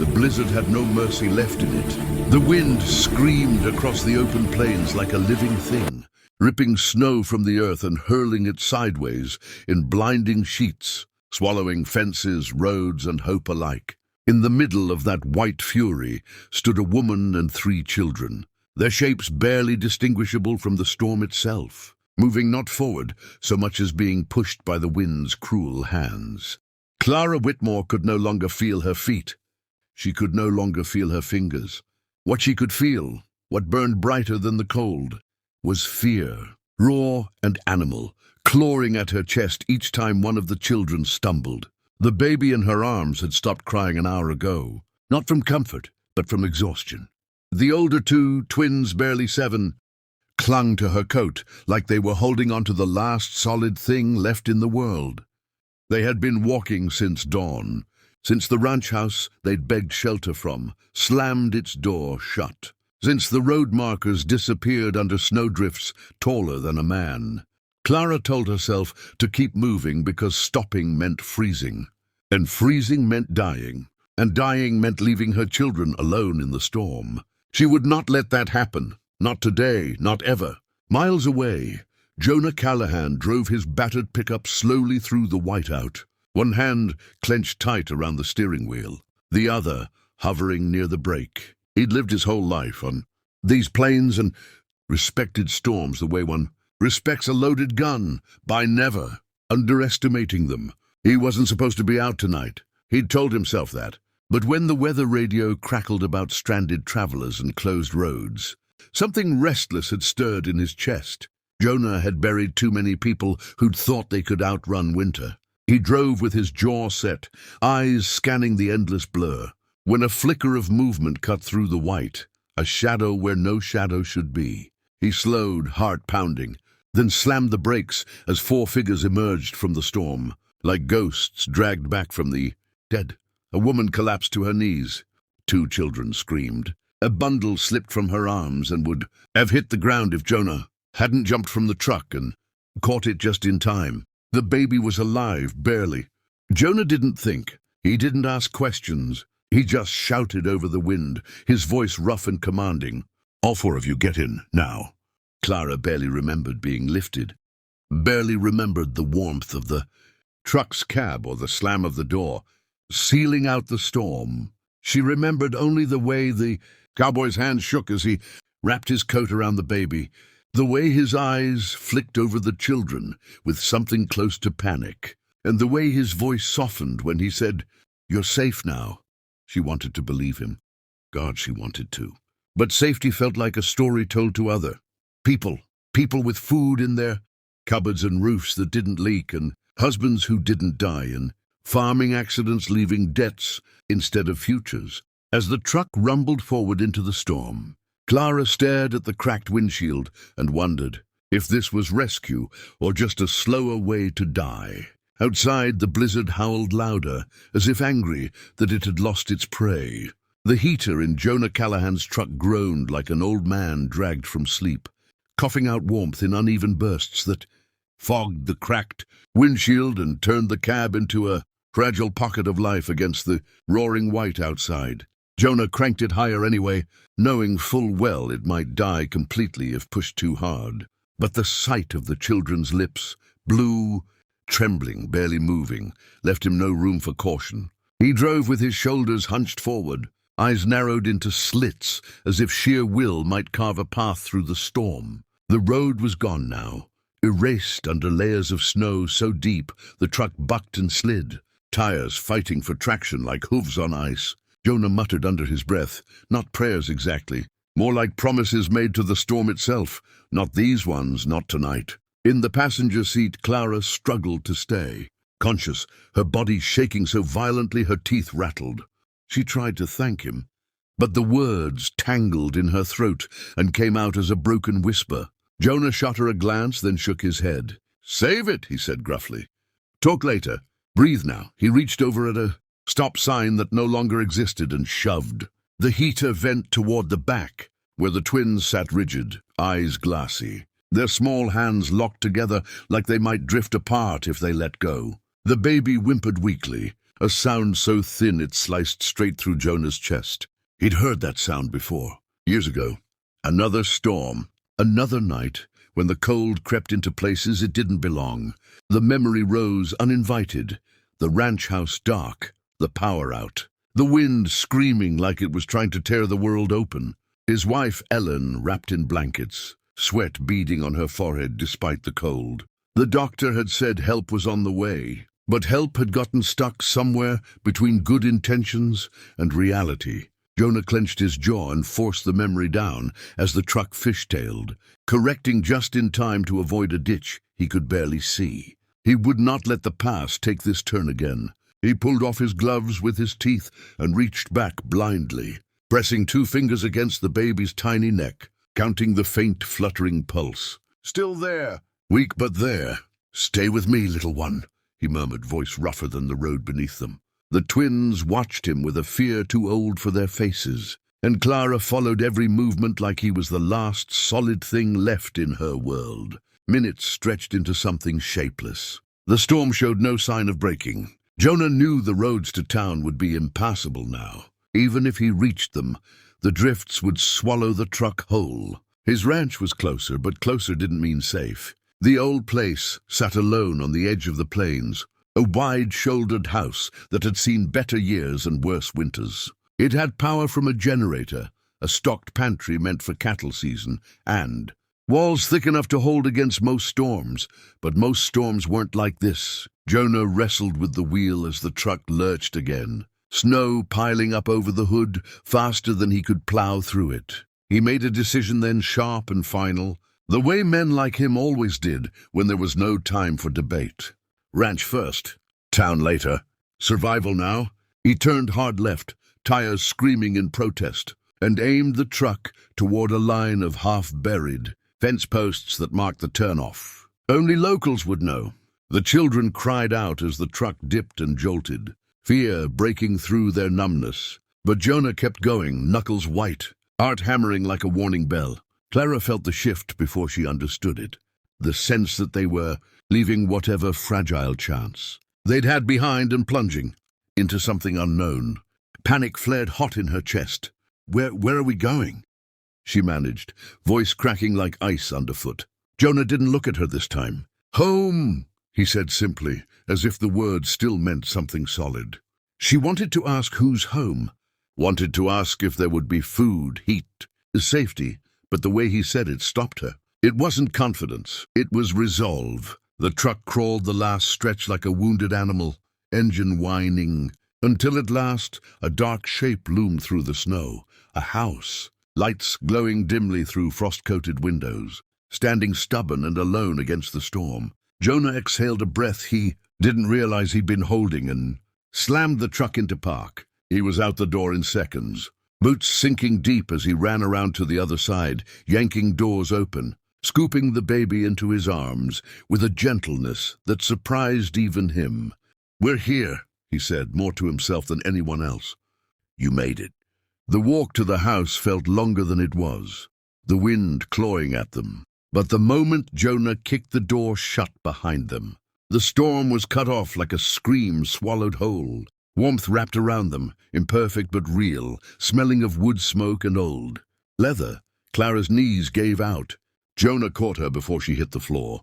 The blizzard had no mercy left in it. The wind screamed across the open plains like a living thing, ripping snow from the earth and hurling it sideways in blinding sheets, swallowing fences, roads, and hope alike. In the middle of that white fury stood a woman and 3 children, their shapes barely distinguishable from the storm itself, moving not forward so much as being pushed by the wind's cruel hands. Clara Whitmore could no longer feel her feet. She could no longer feel her fingers. What she could feel, what burned brighter than the cold, was fear, raw and animal, clawing at her chest each time one of the children stumbled. The baby in her arms had stopped crying an hour ago, not from comfort, but from exhaustion. The older 2, twins barely 7, clung to her coat like they were holding on to the last solid thing left in the world. They had been walking since dawn, since the ranch house they'd begged shelter from slammed its door shut, since the road markers disappeared under snowdrifts taller than a man. Clara told herself to keep moving because stopping meant freezing, and freezing meant dying, and dying meant leaving her children alone in the storm. She would not let that happen. Not today, not ever. Miles away, Jonah Callahan drove his battered pickup slowly through the whiteout, one hand clenched tight around the steering wheel, the other hovering near the brake. He'd lived his whole life on these plains and respected storms the way one respects a loaded gun, by never underestimating them. He wasn't supposed to be out tonight. He'd told himself that. But when the weather radio crackled about stranded travelers and closed roads, something restless had stirred in his chest. Jonah had buried too many people who'd thought they could outrun winter. He drove with his jaw set, eyes scanning the endless blur, when a flicker of movement cut through the white, a shadow where no shadow should be. He slowed, heart pounding, then slammed the brakes as 4 figures emerged from the storm, like ghosts dragged back from the dead. A woman collapsed to her knees. 2 children screamed. A bundle slipped from her arms and would have hit the ground if Jonah hadn't jumped from the truck and caught it just in time. The baby was alive, barely. Jonah didn't think. He didn't ask questions. He just shouted over the wind, his voice rough and commanding. "All 4 of you get in, now." Clara barely remembered being lifted, barely remembered the warmth of the truck's cab or the slam of the door, sealing out the storm. She remembered only the way the cowboy's hand shook as he wrapped his coat around the baby, the way his eyes flicked over the children with something close to panic, and the way his voice softened when he said, "You're safe now." She wanted to believe him. God, she wanted to. But safety felt like a story told to other people with food in their cupboards and roofs that didn't leak, and husbands who didn't die, and farming accidents leaving debts instead of futures. As the truck rumbled forward into the storm, Clara stared at the cracked windshield and wondered if this was rescue or just a slower way to die. Outside, the blizzard howled louder, as if angry that it had lost its prey. The heater in Jonah Callahan's truck groaned like an old man dragged from sleep, coughing out warmth in uneven bursts that fogged the cracked windshield and turned the cab into a fragile pocket of life against the roaring white outside. Jonah cranked it higher anyway, knowing full well it might die completely if pushed too hard. But the sight of the children's lips, blue, trembling, barely moving, left him no room for caution. He drove with his shoulders hunched forward, eyes narrowed into slits, as if sheer will might carve a path through the storm. The road was gone now, erased under layers of snow so deep the truck bucked and slid, tires fighting for traction like hooves on ice. Jonah muttered under his breath, not prayers exactly, more like promises made to the storm itself. Not these ones, not tonight. In the passenger seat, Clara struggled to stay, conscious, her body shaking so violently her teeth rattled. She tried to thank him, but the words tangled in her throat and came out as a broken whisper. Jonah shot her a glance, then shook his head. "Save it," he said gruffly. "Talk later. Breathe now." He reached over at a stop sign that no longer existed and shoved the heater vent toward the back, where the twins sat rigid, eyes glassy, their small hands locked together like they might drift apart if they let go. The baby whimpered weakly, a sound so thin it sliced straight through Jonah's chest. He'd heard that sound before, years ago. Another storm, another night, when the cold crept into places it didn't belong. The memory rose uninvited, the ranch house dark, the power out. The wind screaming like it was trying to tear the world open. His wife, Ellen, wrapped in blankets, sweat beading on her forehead despite the cold. The doctor had said help was on the way, but help had gotten stuck somewhere between good intentions and reality. Jonah clenched his jaw and forced the memory down as the truck fishtailed, correcting just in time to avoid a ditch he could barely see. He would not let the past take this turn again. He pulled off his gloves with his teeth and reached back blindly, pressing 2 fingers against the baby's tiny neck, counting the faint, fluttering pulse. "Still there. Weak, but there. Stay with me, little one," he murmured, voice rougher than the road beneath them. The twins watched him with a fear too old for their faces, and Clara followed every movement like he was the last solid thing left in her world. Minutes stretched into something shapeless. The storm showed no sign of breaking. Jonah knew the roads to town would be impassable now. Even if he reached them, the drifts would swallow the truck whole. His ranch was closer, but closer didn't mean safe. The old place sat alone on the edge of the plains, a wide-shouldered house that had seen better years and worse winters. It had power from a generator, a stocked pantry meant for cattle season, and walls thick enough to hold against most storms. But most storms weren't like this. Jonah wrestled with the wheel as the truck lurched again, snow piling up over the hood faster than he could plow through it. He made a decision then, sharp and final, the way men like him always did when there was no time for debate. Ranch first, town later. Survival now. He turned hard left, tires screaming in protest, and aimed the truck toward a line of half-buried fence posts that marked the turnoff. Only locals would know. The children cried out as the truck dipped and jolted, fear breaking through their numbness. But Jonah kept going, knuckles white, heart hammering like a warning bell. Clara felt the shift before she understood it, the sense that they were leaving whatever fragile chance they'd had behind and plunging into something unknown. Panic flared hot in her chest. Where are we going?" she managed, voice cracking like ice underfoot. Jonah didn't look at her this time. "Home," he said simply, as if the word still meant something solid. She wanted to ask whose home, wanted to ask if there would be food, heat, safety, but the way he said it stopped her. It wasn't confidence, it was resolve. The truck crawled the last stretch like a wounded animal, engine whining, until at last a dark shape loomed through the snow. A house, lights glowing dimly through frost-coated windows, standing stubborn and alone against the storm. Jonah exhaled a breath he didn't realize he'd been holding and slammed the truck into park. He was out the door in seconds, boots sinking deep as he ran around to the other side, yanking doors open, scooping the baby into his arms with a gentleness that surprised even him. "We're here," he said, more to himself than anyone else. "You made it." The walk to the house felt longer than it was, the wind clawing at them. But the moment Jonah kicked the door shut behind them, the storm was cut off like a scream swallowed whole. Warmth wrapped around them, imperfect but real, smelling of wood smoke and old leather. Clara's knees gave out. Jonah caught her before she hit the floor,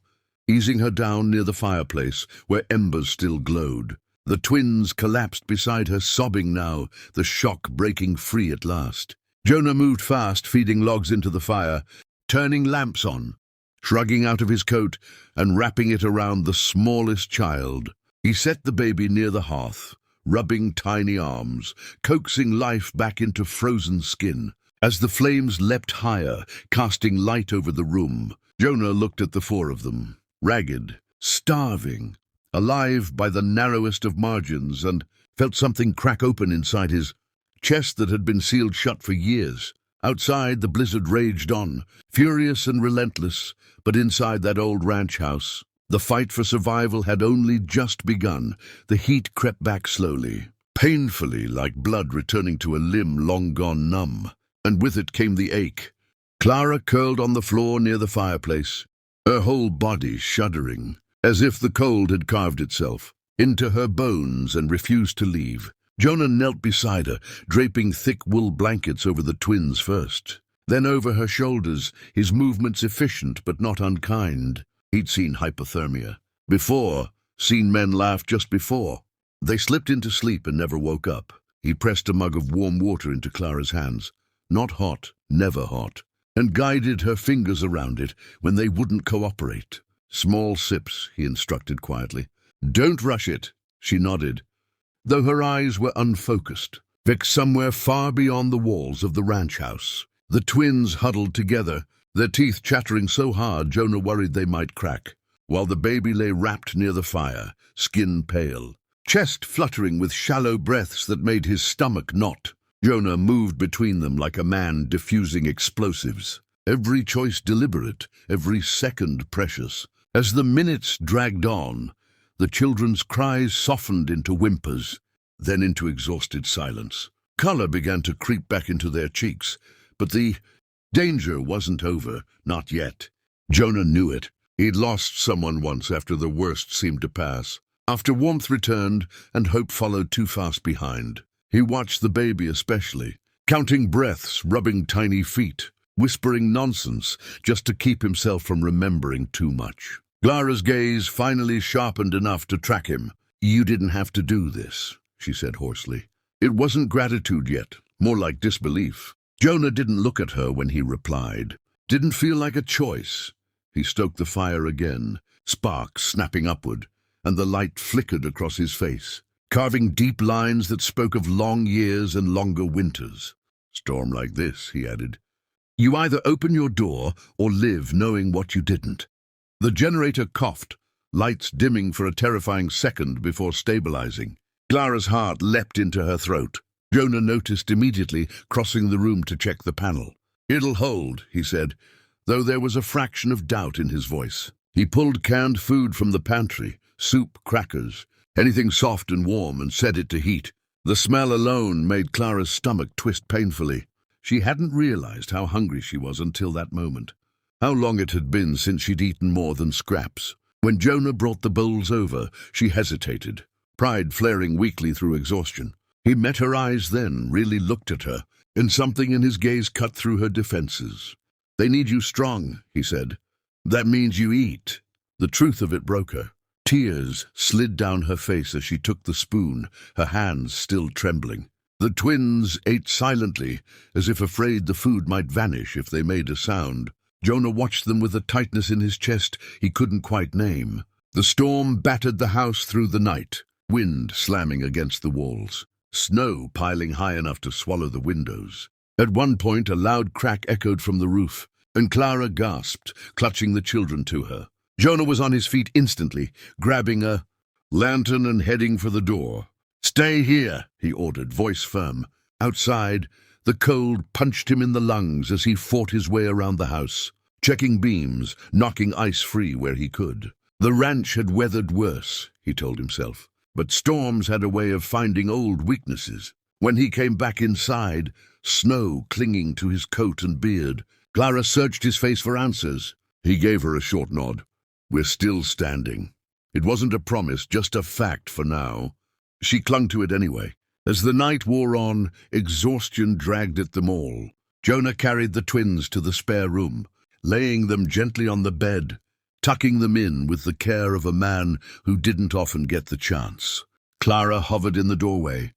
easing her down near the fireplace where embers still glowed. The twins collapsed beside her, sobbing now, the shock breaking free at last. Jonah moved fast, feeding logs into the fire, turning lamps on, shrugging out of his coat and wrapping it around the smallest child. He set the baby near the hearth, rubbing tiny arms, coaxing life back into frozen skin. As the flames leapt higher, casting light over the room, Jonah looked at the 4 of them, ragged, starving, alive by the narrowest of margins, and felt something crack open inside his chest that had been sealed shut for years. Outside, the blizzard raged on, furious and relentless, but inside that old ranch house, the fight for survival had only just begun. The heat crept back slowly, painfully, like blood returning to a limb long gone numb, and with it came the ache. Clara curled on the floor near the fireplace, her whole body shuddering, as if the cold had carved itself. into her bones, and refused to leave. Jonah knelt beside her, draping thick wool blankets over the twins first, then over her shoulders, his movements efficient but not unkind. He'd seen hypothermia before, seen men laugh just before. They slipped into sleep and never woke up. He pressed a mug of warm water into Clara's hands, not hot, never hot, and guided her fingers around it when they wouldn't cooperate. Small sips, he instructed quietly. Don't rush it, she nodded, though her eyes were unfocused, fixed somewhere far beyond the walls of the ranch house. The twins huddled together, their teeth chattering so hard Jonah worried they might crack, while the baby lay wrapped near the fire, skin pale, chest fluttering with shallow breaths that made his stomach knot. Jonah moved between them like a man diffusing explosives, every choice deliberate, every second precious. As the minutes dragged on, the children's cries softened into whimpers, then into exhausted silence. Color began to creep back into their cheeks, but the danger wasn't over, not yet. Jonah knew it. He'd lost someone once after the worst seemed to pass. After warmth returned and hope followed too fast behind. He watched the baby especially, counting breaths, rubbing tiny feet, whispering nonsense just to keep himself from remembering too much. Clara's gaze finally sharpened enough to track him. You didn't have to do this, she said hoarsely. It wasn't gratitude yet, more like disbelief. Jonah didn't look at her when he replied. Didn't feel like a choice. He stoked the fire again, sparks snapping upward, and the light flickered across his face, carving deep lines that spoke of long years and longer winters. Storm like this, he added. You either open your door or live knowing what you didn't. The generator coughed, lights dimming for a terrifying second before stabilizing. Clara's heart leapt into her throat. Jonah noticed immediately, crossing the room to check the panel. It'll hold, he said, though there was a fraction of doubt in his voice. He pulled canned food from the pantry, soup, crackers, anything soft and warm, and set it to heat. The smell alone made Clara's stomach twist painfully. She hadn't realized how hungry she was until that moment. How long it had been since she'd eaten more than scraps. When Jonah brought the bowls over, she hesitated, pride flaring weakly through exhaustion. He met her eyes then, really looked at her, and something in his gaze cut through her defenses. They need you strong, he said. That means you eat. The truth of it broke her. Tears slid down her face as she took the spoon, her hands still trembling. The twins ate silently, as if afraid the food might vanish if they made a sound. Jonah watched them with a tightness in his chest he couldn't quite name. The storm battered the house through the night, wind slamming against the walls, snow piling high enough to swallow the windows. At one point, a loud crack echoed from the roof, and Clara gasped, clutching the children to her. Jonah was on his feet instantly, grabbing a lantern and heading for the door. Stay here, he ordered, voice firm. Outside, the cold punched him in the lungs as he fought his way around the house, checking beams, knocking ice free where he could. The ranch had weathered worse, he told himself, but storms had a way of finding old weaknesses. When he came back inside, snow clinging to his coat and beard, Clara searched his face for answers. He gave her a short nod. We're still standing. It wasn't a promise, just a fact for now. She clung to it anyway. As the night wore on, exhaustion dragged at them all. Jonah carried the twins to the spare room, laying them gently on the bed, tucking them in with the care of a man who didn't often get the chance. Clara hovered in the doorway,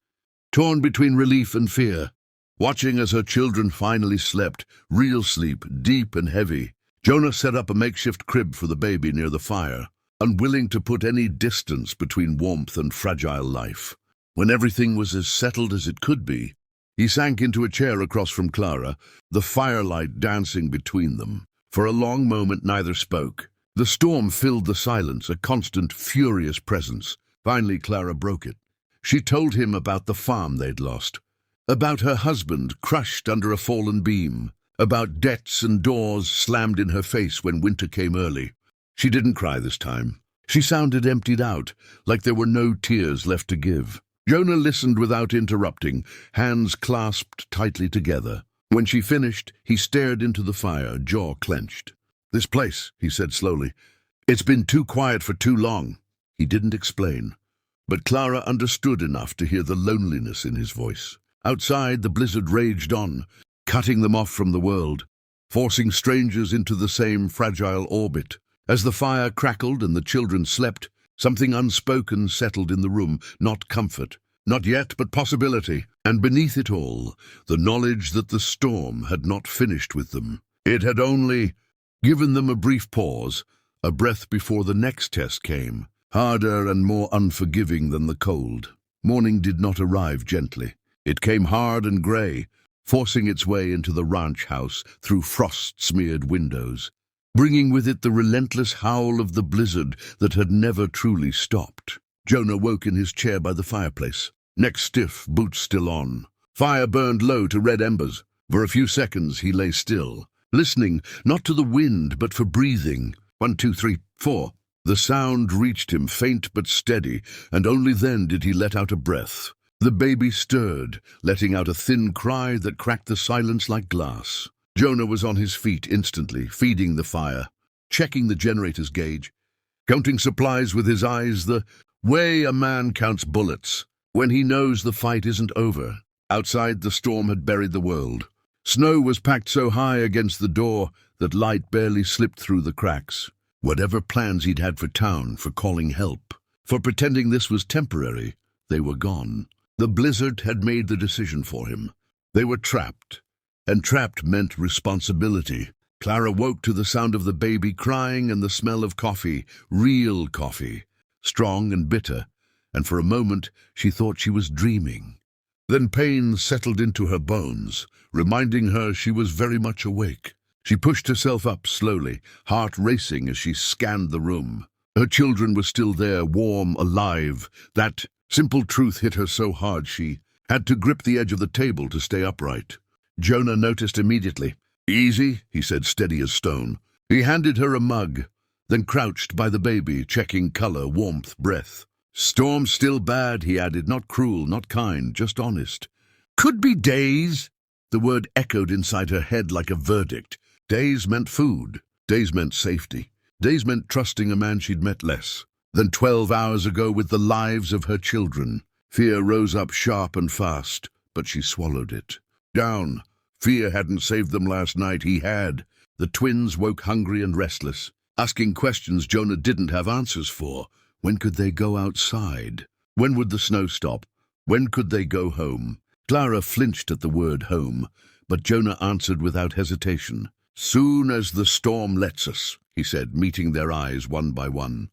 torn between relief and fear, watching as her children finally slept, real sleep, deep and heavy. Jonah set up a makeshift crib for the baby near the fire, unwilling to put any distance between warmth and fragile life. When everything was as settled as it could be, he sank into a chair across from Clara, the firelight dancing between them. For a long moment neither spoke. The storm filled the silence, a constant, furious presence. Finally Clara broke it. She told him about the farm they'd lost, about her husband crushed under a fallen beam, about debts and doors slammed in her face when winter came early. She didn't cry this time. She sounded emptied out, like there were no tears left to give. Jonah listened without interrupting, hands clasped tightly together. When she finished, he stared into the fire, jaw clenched. This place, he said slowly. It's been too quiet for too long. He didn't explain. But Clara understood enough to hear the loneliness in his voice. Outside, the blizzard raged on, cutting them off from the world, forcing strangers into the same fragile orbit. As the fire crackled and the children slept, something unspoken settled in the room, not comfort, not yet, but possibility, and beneath it all, the knowledge that the storm had not finished with them. It had only given them a brief pause, a breath before the next test came, harder and more unforgiving than the cold. Morning did not arrive gently. It came hard and grey, forcing its way into the ranch house through frost-smeared windows, bringing with it the relentless howl of the blizzard that had never truly stopped. Jonah woke in his chair by the fireplace, neck stiff, boots still on. Fire burned low to red embers. For a few seconds he lay still, listening, not to the wind, but for breathing. 1, 2, 3, 4. The sound reached him, faint but steady, and only then did he let out a breath. The baby stirred, letting out a thin cry that cracked the silence like glass. Jonah was on his feet instantly, feeding the fire, checking the generator's gauge, counting supplies with his eyes, the way a man counts bullets when he knows the fight isn't over. Outside, the storm had buried the world. Snow was packed so high against the door that light barely slipped through the cracks. Whatever plans he'd had for town, for calling help, for pretending this was temporary, they were gone. The blizzard had made the decision for him. They were trapped, and trapped meant responsibility. Clara woke to the sound of the baby crying and the smell of coffee, real coffee, strong and bitter, and for a moment she thought she was dreaming. Then pain settled into her bones, reminding her she was very much awake. She pushed herself up slowly, heart racing as she scanned the room. Her children were still there, warm, alive. That simple truth hit her so hard she had to grip the edge of the table to stay upright. Jonah noticed immediately. "Easy," he said, steady as stone. He handed her a mug, then crouched by the baby, checking color, warmth, breath. "Storm still bad," he added, "not cruel, not kind, just honest." "Could be days." The word echoed inside her head like a verdict. Days meant food. Days meant safety. Days meant trusting a man she'd met less than 12 hours ago with the lives of her children. Fear rose up sharp and fast, but she swallowed it down. Fear hadn't saved them last night. He had. The twins woke hungry and restless, asking questions Jonah didn't have answers for. When could they go outside? When would the snow stop? When could they go home? Clara flinched at the word home, but Jonah answered without hesitation. "Soon as the storm lets us," he said, meeting their eyes one by one.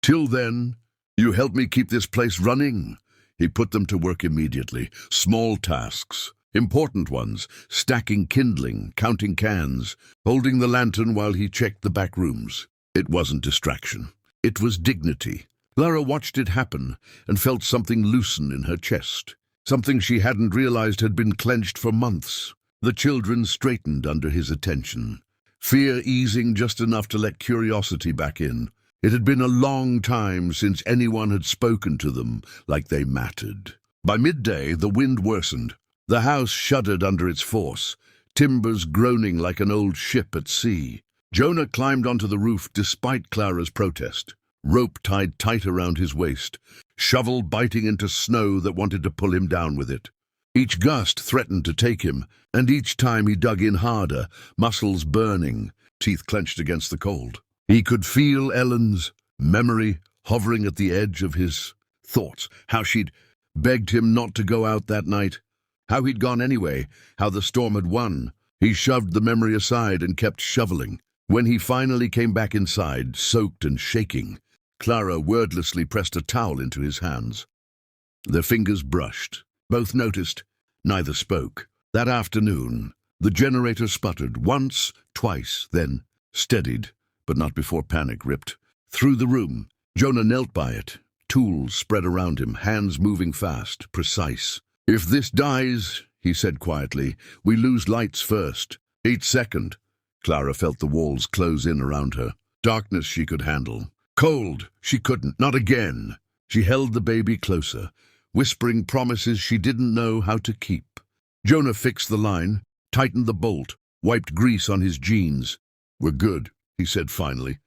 "Till then, you help me keep this place running." He put them to work immediately. Small tasks, important ones, stacking kindling, counting cans, holding the lantern while he checked the back rooms. It wasn't distraction. It was dignity. Clara watched it happen and felt something loosen in her chest, something she hadn't realized had been clenched for months. The children straightened under his attention, fear easing just enough to let curiosity back in. It had been a long time since anyone had spoken to them like they mattered. By midday, the wind worsened. The house shuddered under its force, timbers groaning like an old ship at sea. Jonah climbed onto the roof despite Clara's protest, rope tied tight around his waist, shovel biting into snow that wanted to pull him down with it. Each gust threatened to take him, and each time he dug in harder, muscles burning, teeth clenched against the cold. He could feel Ellen's memory hovering at the edge of his thoughts, how she'd begged him not to go out that night, how he'd gone anyway, how the storm had won. He shoved the memory aside and kept shoveling. When he finally came back inside, soaked and shaking, Clara wordlessly pressed a towel into his hands. Their fingers brushed. Both noticed. Neither spoke. That afternoon, the generator sputtered once, twice, then steadied, but not before panic ripped through the room. Jonah knelt by it, tools spread around him, hands moving fast, precise. "If this dies," he said quietly, "we lose lights first. Each second." Clara felt the walls close in around her. Darkness she could handle. Cold she couldn't, not again. She held the baby closer, whispering promises she didn't know how to keep. Jonah fixed the line, tightened the bolt, wiped grease on his jeans. "We're good," he said finally.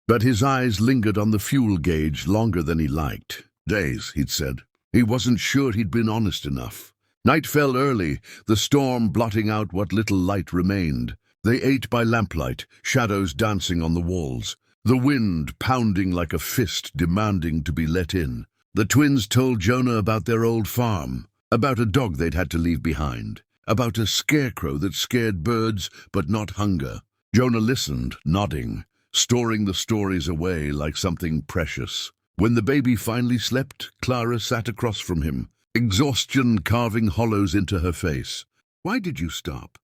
But his eyes lingered on the fuel gauge longer than he liked. Days, he'd said. He wasn't sure he'd been honest enough. Night fell early, the storm blotting out what little light remained. They ate by lamplight, shadows dancing on the walls, the wind pounding like a fist demanding to be let in. The twins told Jonah about their old farm, about a dog they'd had to leave behind, about a scarecrow that scared birds but not hunger. Jonah listened, nodding, storing the stories away like something precious. When the baby finally slept, Clara sat across from him, exhaustion carving hollows into her face. "Why did you stop?"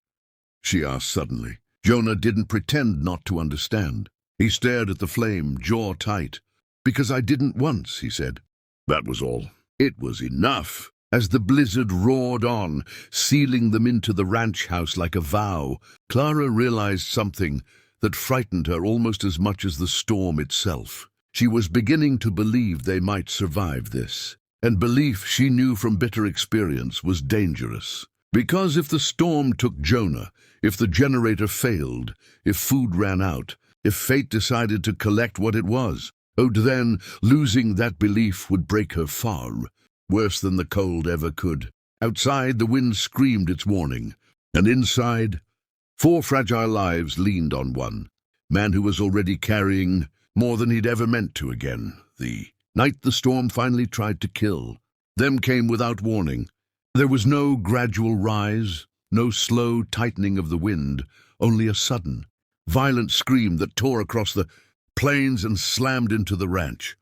she asked suddenly. Jonah didn't pretend not to understand. He stared at the flame, jaw tight. "Because I didn't once," he said. That was all. It was enough. As the blizzard roared on, sealing them into the ranch house like a vow, Clara realized something that frightened her almost as much as the storm itself. She was beginning to believe they might survive this. And belief, she knew from bitter experience, was dangerous. Because if the storm took Jonah, if the generator failed, if food ran out, if fate decided to collect what it was, then losing that belief would break her far, worse than the cold ever could. Outside, the wind screamed its warning, and inside, 4 fragile lives leaned on one, man who was already carrying more than he'd ever meant to again. The night the storm finally tried to kill them came without warning. There was no gradual rise, no slow tightening of the wind, only a sudden, violent scream that tore across the plains and slammed into the ranch.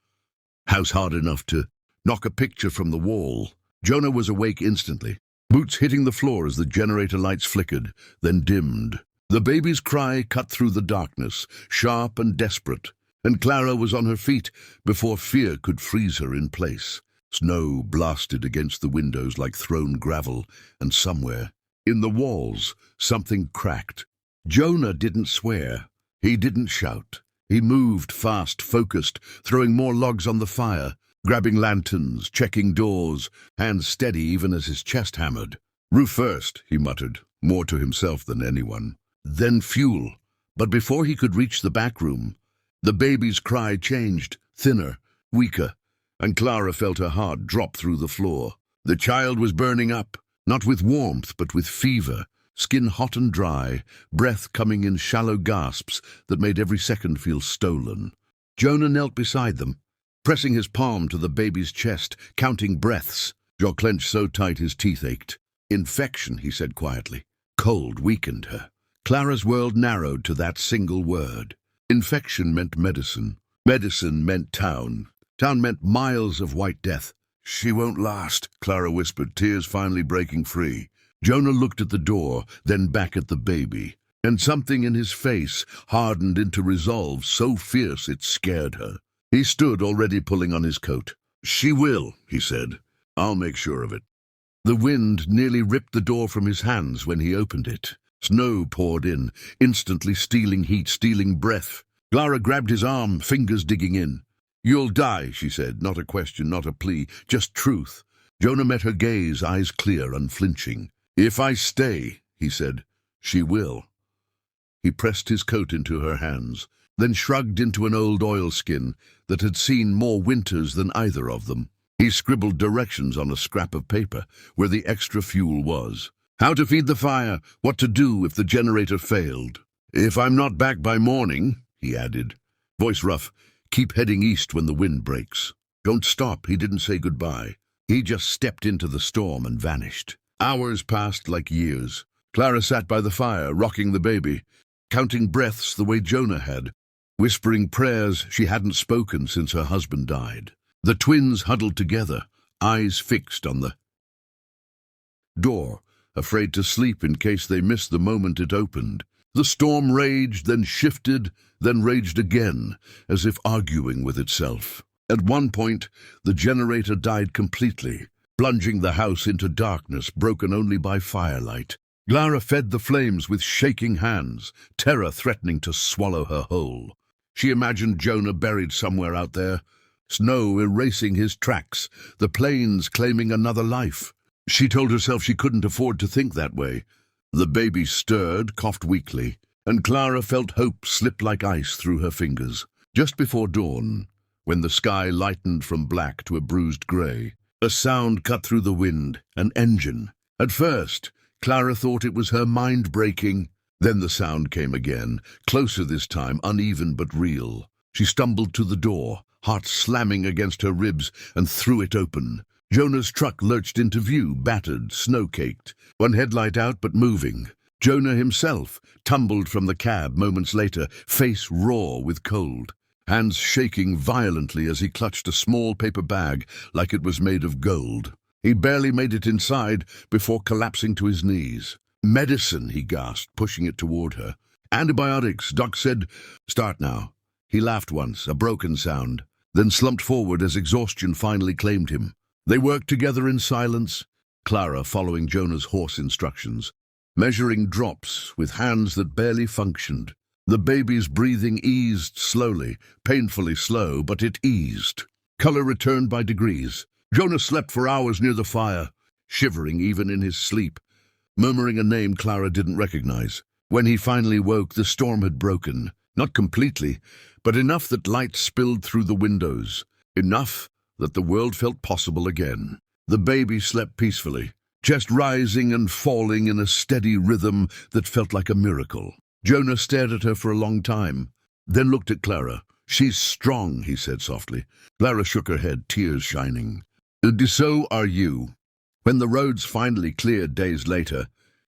House hard enough to knock a picture from the wall. Jonah was awake instantly, boots hitting the floor as the generator lights flickered, then dimmed. The baby's cry cut through the darkness, sharp and desperate, and Clara was on her feet before fear could freeze her in place. Snow blasted against the windows like thrown gravel, and somewhere, in the walls, something cracked. Jonah didn't swear. He didn't shout. He moved fast, focused, throwing more logs on the fire, grabbing lanterns, checking doors, hands steady even as his chest hammered. "Roof first," he muttered, more to himself than anyone. Then fuel. But before he could reach the back room, the baby's cry changed, thinner, weaker, and Clara felt her heart drop through the floor. The child was burning up, not with warmth but with fever, skin hot and dry, breath coming in shallow gasps that made every second feel stolen. Jonah knelt beside them, pressing his palm to the baby's chest, counting breaths, jaw clenched so tight his teeth ached. "Infection," he said quietly. Cold weakened her. Clara's world narrowed to that single word. Infection meant medicine. Medicine meant town. Town meant miles of white death. "She won't last," Clara whispered, tears finally breaking free. Jonah looked at the door, then back at the baby, and something in his face hardened into resolve so fierce it scared her. He stood, already pulling on his coat. "She will," he said. "I'll make sure of it." The wind nearly ripped the door from his hands when he opened it. Snow poured in, instantly stealing heat, stealing breath. Clara grabbed his arm, fingers digging in. "You'll die," she said, not a question, not a plea, just truth. Jonah met her gaze, eyes clear, unflinching. "If I stay," he said, "she will." He pressed his coat into her hands, then shrugged into an old oilskin that had seen more winters than either of them. He scribbled directions on a scrap of paper where the extra fuel was. How to feed the fire, what to do if the generator failed. "If I'm not back by morning," he added, voice rough, "keep heading east when the wind breaks." Don't stop, he didn't say goodbye. He just stepped into the storm and vanished. Hours passed like years. Clara sat by the fire, rocking the baby, counting breaths the way Jonah had, whispering prayers she hadn't spoken since her husband died. The twins huddled together, eyes fixed on the door, afraid to sleep in case they missed the moment it opened. The storm raged, then shifted, then raged again, as if arguing with itself. At one point, the generator died completely, plunging the house into darkness, broken only by firelight. Clara fed the flames with shaking hands, terror threatening to swallow her whole. She imagined Jonah buried somewhere out there, snow erasing his tracks, the plains claiming another life. She told herself she couldn't afford to think that way. The baby stirred, coughed weakly, and Clara felt hope slip like ice through her fingers. Just before dawn, when the sky lightened from black to a bruised grey. A sound cut through the wind, an engine. At first, Clara thought it was her mind breaking. Then the sound came again, closer this time, uneven but real. She stumbled to the door, heart slamming against her ribs, and threw it open. Jonah's truck lurched into view, battered, snow-caked, one headlight out but moving. Jonah himself tumbled from the cab moments later, face raw with cold, hands shaking violently as he clutched a small paper bag like it was made of gold. He barely made it inside before collapsing to his knees. "Medicine," he gasped, pushing it toward her. "Antibiotics," Doc said. "Start now." He laughed once, a broken sound, then slumped forward as exhaustion finally claimed him. They worked together in silence, Clara following Jonah's hoarse instructions, measuring drops with hands that barely functioned. The baby's breathing eased slowly, painfully slow, but it eased. Color returned by degrees. Jonah slept for hours near the fire, shivering even in his sleep, murmuring a name Clara didn't recognize. When he finally woke, the storm had broken. Not completely, but enough that light spilled through the windows. Enough that the world felt possible again. The baby slept peacefully, chest rising and falling in a steady rhythm that felt like a miracle. Jonah stared at her for a long time, then looked at Clara. "She's strong," he said softly. Clara shook her head, tears shining. "So are you." When the roads finally cleared days later,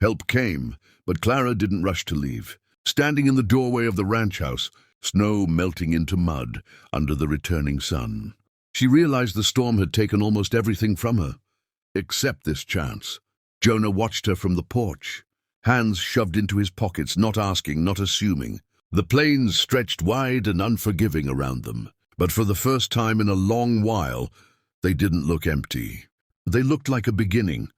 help came, but Clara didn't rush to leave. Standing in the doorway of the ranch house, snow melting into mud under the returning sun, she realized the storm had taken almost everything from her, except this chance. Jonah watched her from the porch, hands shoved into his pockets, not asking, not assuming. The plains stretched wide and unforgiving around them, but for the first time in a long while, they didn't look empty. They looked like a beginning,